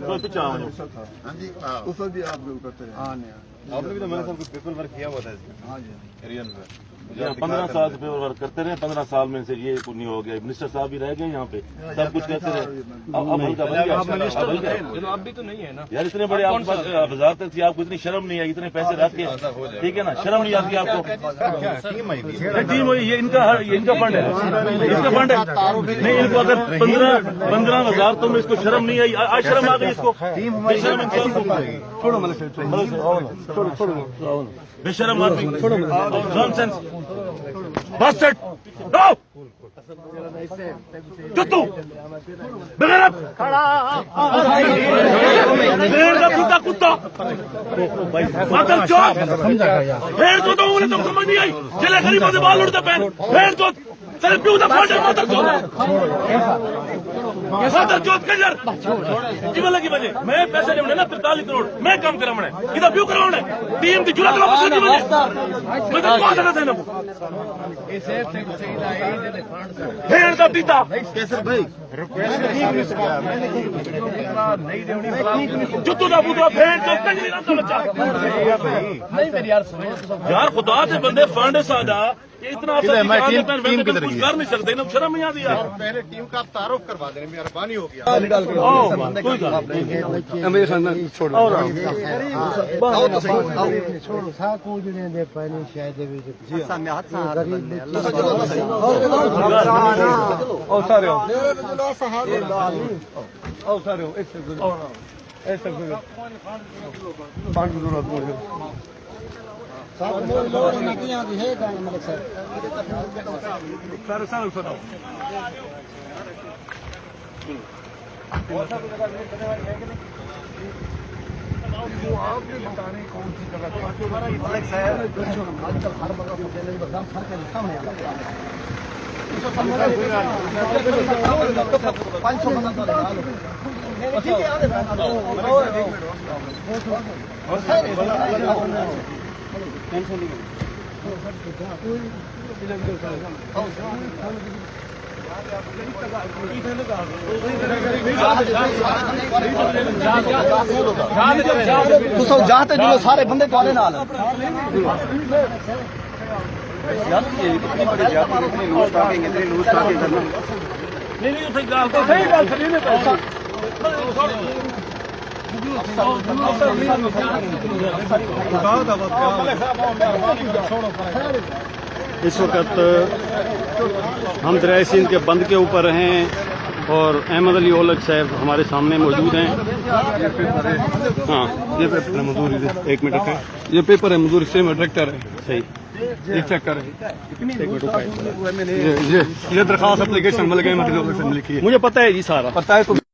पीछे आओ। हाँ जी उस वक्त भी आप लोग करते हैं। आपने भी तो मैंने सब कुछ पेपर वर्क किया हुआ था इसमें। हाँ जी रियल में 15 साल से पेपर वर्क करते रहे, 15 साल में से ये कुछ नहीं हो गया। मिनिस्टर साहब भी रह गए यहाँ पे, सब कुछ करते रहे। अब हल्का बन गया। आप भी तो नहीं है ना यार, इतने बड़े आपके पास वजारत थी, आपको इतनी शर्म नहीं आई, इतने पैसे रख के, ठीक है ना, शर्म नहीं आती आपको। टीम हुई, ये इनका फंड है, इसका फंड है। नहीं, इनको अगर 15 वजारतों में इसको शर्म नहीं आई, आज शर्म आ गई इसको। बेशरम आदमी, नॉनसेंस, बास्टर्ड, नो, जुत्तू, बेगैरत, भेड़ का कुत्ता कुत्ता, मातल चौक, भेड़ को तो उन्हें तुम समझ नहीं आई, चले गरीबों से बाल उड़ते पैन, भेड़ को चले प्यू दा फंड मातल चौक कंजर, जीवन लगी बजे, मैं पैसे नहीं ना 43 करोड़, मैं काम करा मैंने, इधर प्यू कराऊं ने, टीम की जुलत वापस नहीं बजे, मैं तो बात करना था ना, भेड़ का पीता, जुत्तू दा बूता, भेड़ का कंजरी ना बच्चा, नहीं मेरी यार खुदा से बंदे फंड सादा, इतना कुछ कर नहीं सकते ना, शर्म नहीं आती यार। पहले टीम का आप तारुफ करवा देने, मेहरबानी हो गया। जाते जो सारे बंदे पाले नाल इस वक्त हम दरिया सिंध के बंद के ऊपर हैं और अहमद अली ओलग साहब हमारे सामने मौजूद हैं। हाँ, ये पेपर है मजदूरी, एक मिनट है, ये पेपर है मजदूरी से डायरेक्टर है, सही ये चेक करें। ये दरखास्त एप्लीकेशन मिल गई, मुझे पता है जी, सारा पता है।